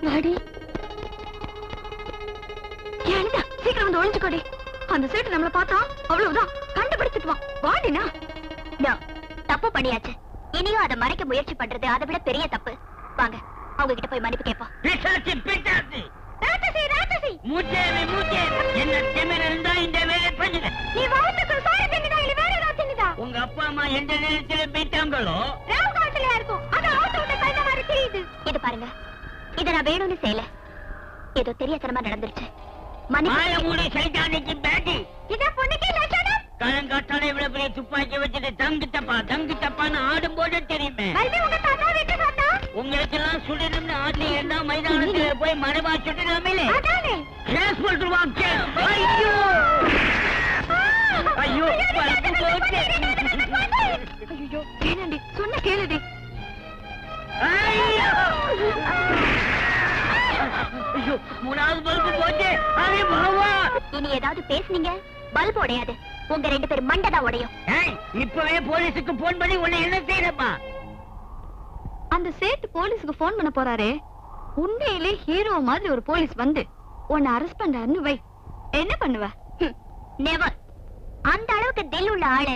வாடி ஏண்டா சீக்கிரம் வந்து ஒளிஞ்சுக்கோடி. அந்த சேட்டு நம்மள பார்த்தா அவ்வளவுதான் கண்டுபிடிச்சிட்டுவான். வாடினா தப்பு பண்ணியாச்சு. இனியும் அதை மறைக்க முயற்சி பண்றது அதை விட பெரிய தப்பு. வாங்க அவங்க கிட்ட போய் மன்னிப்பு கேட்போம். பிசாசு பிசாசு ராட்சசி ராட்சசி மூச்சேவி மூச்சேவி என்ன திமிர் இருந்தா இந்த வேலை பண்ணுங்க. நீ வாத்துக்கு சாய தின்னுதா இல்ல வேற ஏதாவது தின்னுதா? உங்க அப்பா அம்மா எந்த நேரத்துல போயிட்டாங்களோ ராவ் காட்டுலயா இருக்கும். அது ஆட்டோ விட்ட கழுத மாதிரி தெரியுது. இது பாருங்க, இத நான் வேணும்னு செய்யல. ஏதோ தெரியாதனமா நடந்துருச்சு. மாய மூடி சைதானிக்கு பேட்டி இத பொண்ணுக்கே லட்சணம். கலங்காட்டால இவ்வளவு பெரிய துப்பாக்கி வச்சுட்டு தங்கு தப்பான்னு ஆடும் போது தெரியுமே. கல்வி உங்க தாத்தா வீட்டு தாத்தா உங்களுக்கு எல்லாம் சுடணும்னு ஆட்சி என்ன மைதானத்துல போய் மரபா சுடலாமே. அதானே கேஸ் போட்டுருவாங்க. ஐயோ ஐயோ பல்பு போச்சு. ஐயோ கேளண்டி சொன்ன கேளுடி. ஐயோ ஐயோ மூணாவது பல்பு போச்சு. அரே பாவா இனி ஏதாவது பேசுனீங்க பல்ப் உடையாது. உங்க 2 பேர் மண்டை உடையும். இப்பவே போலீஸுக்கு போன் பண்ணி உன்னை என்ன செய்யறப்பா? அந்த சேட்டு போலீஸ்க்கு போன் பண்ண போறாரே, உண்மையிலே ஹீரோ மாதிரி ஒரு போலீஸ் வந்து உன்னை அரெஸ்ட் பண்றாருன்னு வை, என்ன பண்ணுவ? நெவர். அந்த அளவுக்கு தில் உள்ள ஆளு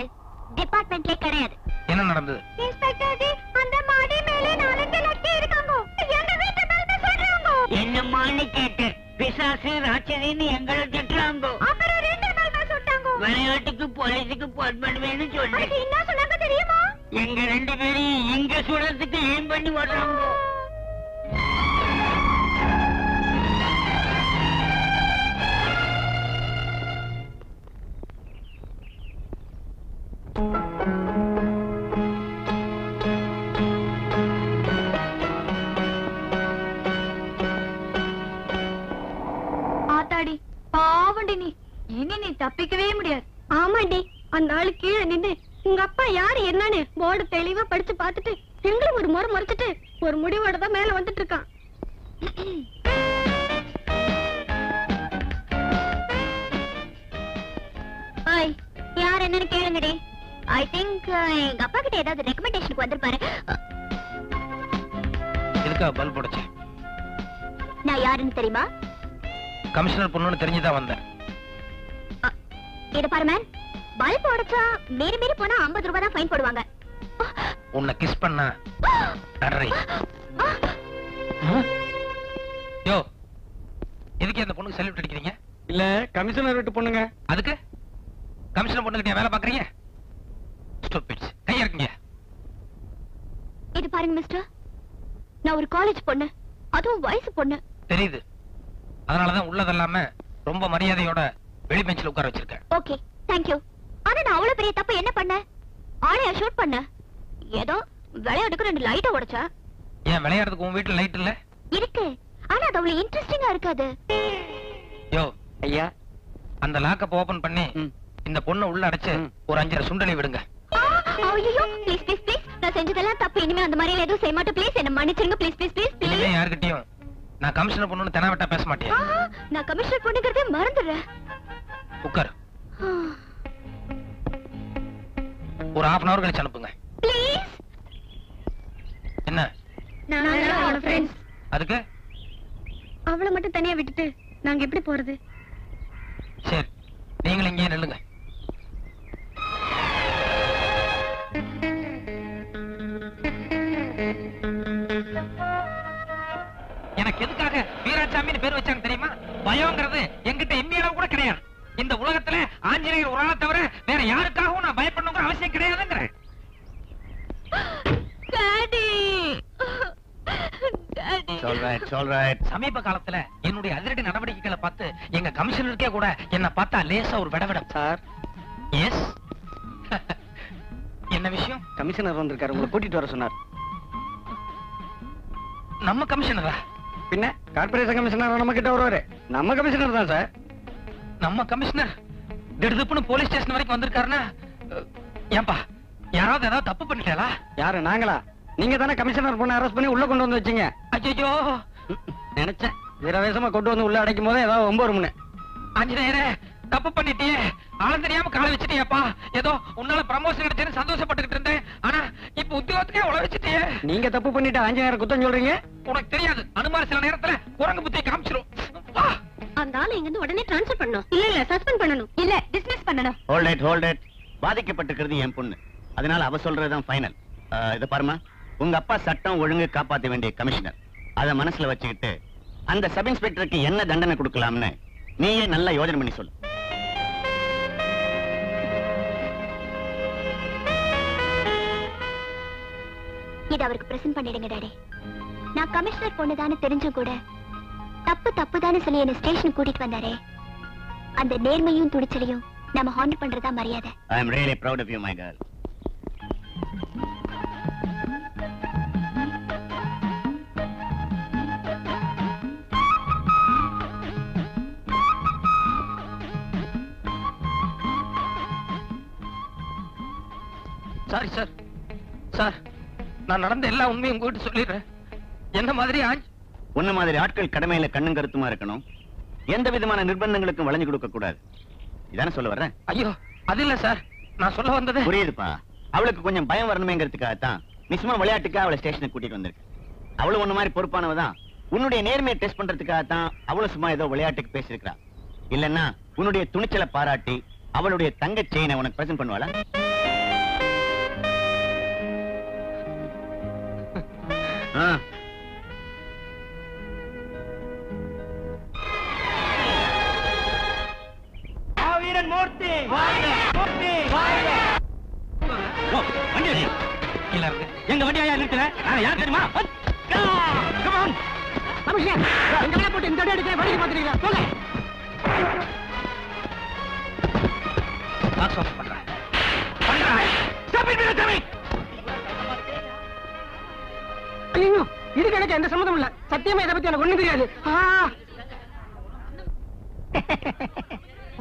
டிபார்ட்மெண்ட்ல கிடையாது. என்ன நடந்தது? இன்ஸ்பெக்டர் ஜி, அந்த மாடி மேலே 4 லட்சம் இருக்காங்க. எங்க வீட்டு பல்ப சொல்றாங்க. என்னமான்னு கேட்டு பிசாசு ராட்சசின்னு எங்களை திட்டுறாங்க. அப்புறம் 2 பல்ப சொல்றாங்க. விளையாட்டுக்கு போலீஸுக்கு போன் பண்ணுவேன்னு சொல்லு. அது என்ன சொன்னாங்க தெரியுமா? எங்க 2 பேரையும் இங்க சுடறதுக்கு ஏம் பண்ணி வர்றாங்க. ஆத்தாடி பாவண்டி நீ, இனி நீ தப்பிக்கவே முடியாது. ஆமாண்டி, அந்த ஆளு கீழே நின்னு உங்க அப்பா யாரு என்னன்னு போர்டு தெளிவா படிச்சு பார்த்துட்டு எங்களும் ஒரு முறை மறைச்சிட்டு ஒரு முடிவோட தான் மேல வந்துட்டு இருக்கான். யார் என்னன்னு கேளுங்கடி. ஐ திங்க் எங்க அப்பா கிட்ட ஏதாவது ரெக்கமெண்டேஷனுக்கு வந்திருப்பாரு. எதுக்கா பல்ப் உடைச்சேன்? நான் யாருன்னு தெரியுமா? கமிஷனர் பொண்ணுன்னு தெரிஞ்சுதான் வந்தேன். இத பாரு மேன், பல்ப் உடைச்சா மீறி போனா 50 ரூபாய் தான் ஃபைன் போடுவாங்க. உன்னை கிஸ் பண்ணா தர்றே. யோ, எதுக்கு அந்த பொண்ணுக்கு சல்யூட் அடிக்கிறீங்க? இல்ல கமிஷனர் வீட்டு பொண்ணுங்க. அதுக்கு கமிஷனர் பொண்ணுகிட்ட வேலை பாக்குறீங்க? ஸ்டூபிட்ஸ், கைய இருக்குங்க. இது பாருங்க மிஸ்டர், நான் ஒரு காலேஜ் பொண்ணு, அதுவும் வயசு பொண்ணு. தெரியுது. அதனாலதான் உள்ளதெல்லாம ரொம்ப மரியாதையோட வெளி பெஞ்சில உட்கார வச்சிருக்கேன். Okay, thank you. ஆனா நான் அவ்வளவு பெரிய தப்பு என்ன பண்ண? ஆளையா ஷூட் பண்ண? ஏதோ விளையாட்டுக்கு 2 லைட்ட உடைச்சா. ஏன் விளையாடுறதுக்கு உன் வீட்டுல லைட் இல்ல? இருக்கு, ஆனா அது அவ்வளவு இன்ட்ரெஸ்டிங்கா இருக்காது. யோ ஐயா, அந்த லாக்கப் ஓபன் பண்ணி இந்த பொண்ணை உள்ள அடைச்சு ஒரு 5 சுண்டலி விடுங்க. ஐயோ ப்ளீஸ் ப்ளீஸ் ப்ளீஸ், நான் செஞ்சதெல்லாம் தப்பு. இனிமே அந்த மாதிரி எதுவும் செய்ய மாட்டேன். ப்ளீஸ் என்ன மன்னிச்சிருங்க. Please please please please. இனிமே யார்கிட்டயும் நான் கமிஷனர் பொண்ணுன்னு தெனாவட்டா பேச மாட்டேன். நான் கமிஷனர் பொண்ணுங்கிறதே மறந்துடுறேன். உட்கார். ஒரு 1/2 hour கழிச்சு அனுப்புங்க. ப்ளீஸ். என்ன? நாங்க ஃப்ரெண்ட்ஸ். அதுக்கு அவளை மட்டும் தனியா விட்டுட்டு நாங்க எப்படி போறது? சரி, நீங்களும் இங்கே நில்லுங்க. எனக்கு எதுக்காக வீராசாமின்னு பேர் வச்சாங்க தெரியுமா? பயம்ங்கிறது என்கிட்ட எம்மி அளவு கூட கிடையாது. இந்த உலகத்துல ஆஞ்சநேயர் ஒரு ஆளை தவிர வேற யாருக்காகவும் நான் பயப்படணுங்கிற அவசியம் கிடையாதுங்கிறேன். சமீப காலத்துல என்னுடைய அதிரடி நடவடிக்கைகளை பார்த்து எங்க கமிஷனருக்கே கூட என்ன பார்த்தா லேசா ஒரு விடவிடம். சார். எஸ். என்ன விஷயம்? கமிஷனர் வந்திருக்காரு, உங்களை கூட்டிட்டு வர சொன்னார். நம்ம கமிஷனரா? பின்ன கார்பரேஷன் கமிஷனர் நம்ம கிட்ட வருவாரு. நம்ம கமிஷனர் தான் சார். நம்ம கமிஷனர் திடுதுப்புன்னு போலீஸ் ஸ்டேஷன் வரைக்கும் வந்திருக்காருன்னா, ஏன்பா யாராவது ஏதாவது தப்பு பண்ணிட்டாளா? யாரு? நாங்களா? நீங்க தானே கமிஷனர் பொண்ணை அரெஸ்ட் பண்ணி உள்ள கொண்டு வந்து வச்சீங்க. அச்சோ, நினைச்சேன் வீரவேசமா கொண்டு வந்து உள்ள அடைக்கும் போதே ஏதாவது 9 மணி. ஆஞ்சநேயரே, தப்பு பண்ணிட்டியே. ஆளம் தெரியாம காலை வச்சிட்டியப்பா. ஏதோ உன்னால ப்ரமோஷன் கிடைச்சேன்னு சந்தோஷப்பட்டுக்கிட்டு இருந்தேன். ஆனா இப்ப உத்தியோகத்துக்கே உழ வச்சிட்டியே. நீங்க தப்பு பண்ணிட்டு ஆஞ்சநேயர் குத்தம் சொல்றீங்க. உனக்கு தெரியாது, அனுமார் சில நேரத்துல குரங்கு புத்தியை காமிச்சிரும். அந்த ஆளை இங்க இருந்து உடனே ட்ரான்ஸ்ஃபர் பண்ணணும். இல்ல சஸ்பெண்ட் பண்ணணும். இல்ல டிஸ்மிஸ் பண்ணணும். Hold it. பாதிக்கப்பட்டிருக்கிறது என் பொண்ணு, அதனால அவ சொல்றதுதான் ஃபைனல். இத பாருமா, உங்க அப்பா சட்டம் ஒழுங்கு காப்பாற்ற வேண்டிய கமிஷனர். அத மனசுல வச்சுக்கிட்டு அந்த சப் இன்ஸ்பெக்டருக்கு என்ன தண்டனை கொடுக்கலாம்னு நீயே நல்லா யோசனை பண்ணி சொல்லு. இது அவருக்கு பிரசன்ட் பண்ணிடுங்க டாடி. நான் கமிஷனர் பொண்ணுதானே தெரிஞ்சும் கூட தப்புதானே சொல்லி என்ன ஸ்டேஷன் கூட்டிட்டு வந்தாரே, அந்த நேர்மையும் துடிச்சலையும் நம்ம ஹானர் பண்றதா மரியாதை. I am really proud of you, my girl. Sorry sir. Sir, நான் நடந்த எல்லா உண்மையும் உங்ககிட்ட சொல்லிடுறேன். என்ன மாதிரி உன்ன மாதிரி ஆட்கள் கடமையில கண்ணும் கருத்துமா இருக்கணும். எந்த விதமான நிர்பந்தங்களுக்கும் வளைஞ்சு கொடுக்க கூடாது. இதானே சொல்ல வர்றேன். ஐயோ, அது இல்ல சார். நான் சொல்ல வந்தது. புரியுதுப்பா. அவளுக்கு கொஞ்சம் பயம் வரணுமேங்கிறதுக்காகத்தான் நீ சும்மா விளையாட்டுக்கா அவளை ஸ்டேஷனுக்கு கூட்டிட்டு வந்திருக்கு. அவளும் உன்ன மாதிரி பொறுப்பானவதான். உன்னுடைய நேர்மையை டெஸ்ட் பண்றதுக்காகத்தான் அவளும் சும்மா ஏதோ விளையாட்டுக்கு பேசிருக்கா. இல்லன்னா உன்னுடைய துணிச்சலை பாராட்டி அவளுடைய தங்க செயினை உனக்கு பிரசன்ட் பண்ணுவாளா? எங்க வண்டியா நிறுத்துற? யார் தெரியுமா? போட்டு இந்த எடுக்க வழி பாத்துறீங்களா? இதுக்கு எனக்கு எந்த சம்மதம் இல்ல. சத்தியமா இதை பத்தி எனக்கு ஒண்ணும் தெரியாது.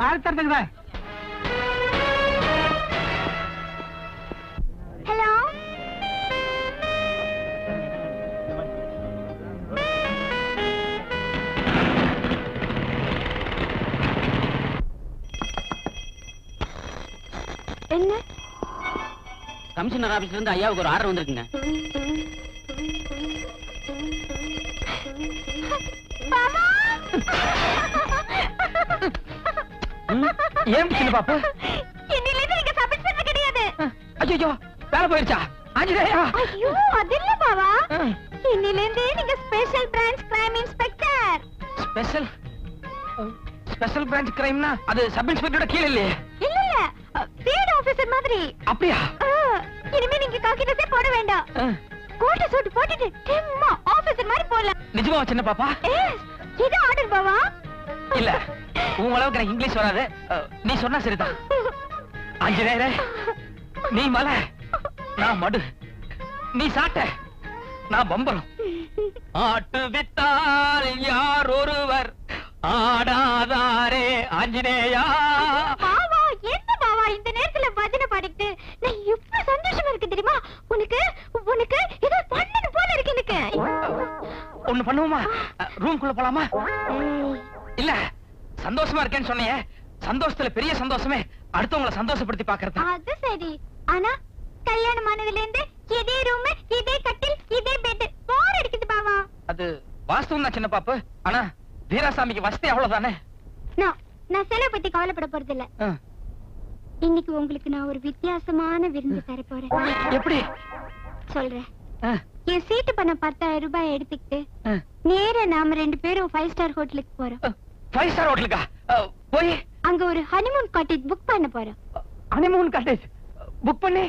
வாழ்த்துறதுக்குதான். ஹலோ, என்ன? கமிஷனர் ஆபீஸ்ல இருந்து ஐயாவுக்கு ஒரு ஆர்டர் வந்திருக்குங்க. ஏன் சின்ன பாப்பா? இன்னிலிருந்து நீங்க சப் இன்ஸ்பெக்டர் கிடையாது. ஐயோ, வேலை போயிருச்சா? ஆஞ்சநேயா. ஐயோ, அது இல்ல பாவா. இன்னிலிருந்து நீங்க special branch crime inspector. Special branch கிரைம்னா அது சப் இன்ஸ்பெக்டரோட கீழ இல்லையே? இல்ல ஃபீல்ட் ஆபீசர் மாதிரி. அப்படியா? இனிமே நீங்க காக்கி ட்ரெஸ் போட வேண்டாம். கோட் சூட் போட்டுட்டு சும்மா ஆபீசர் மாதிரி போலாம். நிஜமா சின்ன பாப்பா? இது ஆர்டர் பாவா. இல்ல, உன் அளவுக்கு எனக்கு இங்கிலீஷ் வராது. நீ சொன்னா சரிதான். ஆஞ்சநேயரே, நீ மலை, நான் மடு. நீ சாட்ட, நான் பம்பரம். ஆட்டு வித்தால் யார் ஒருவர் ஆடாதாரே ஆஞ்சநேயா. பாவா, என்ன பாவா இந்த நேரத்துல பஜனை பாடிட்டு நான் எவ்வளவு சந்தோஷமா இருக்கு தெரியுமா? உனக்கு உனக்கு ஏதோ பண்ணணும் போல இருக்கு எனக்கு. ஒண்ணு பண்ணுவோமா? ரூம்குள்ள போலாமா? இல்ல, சந்தோஷமா இருக்கேன்னு சொன்னியே, சந்தோஷத்துல பெரிய சந்தோஷமே அடுத்தவங்களை சந்தோஷப்படுத்தி பாக்குறது. அது சரி. ஆனா கல்யாணம் ஆனதுல இருந்து இதே ரூம், இதே கட்டில், இதே பெட், போர் அடிக்குது பாவா. அது வாஸ்தவம் தான் சின்ன பாப்பு. ஆனா வீராசாமிக்கு வசதி அவ்வளவுதானே. நான் செலவு பத்தி கவலைப்பட போறது இல்ல. இன்னைக்கு உங்களுக்கு நான் ஒரு வித்தியாசமான விருந்து தர போறேன். எப்படி? சொல்றேன். என் சீட்டு பண்ண 10,000 ரூபாய் எடுத்துக்கிட்டு நேரா நாம 2 பேரும் 5 ஸ்டார் ஹோட்டலுக்கு போறோம். 5 ஸ்டார் ஹோட்டலுக்கா? போய் அங்க ஒரு ஹனிமூன் காட்டேஜ் புக் பண்ண போறோம். ஹனிமூன் காட்டேஜ் புக் பண்ணி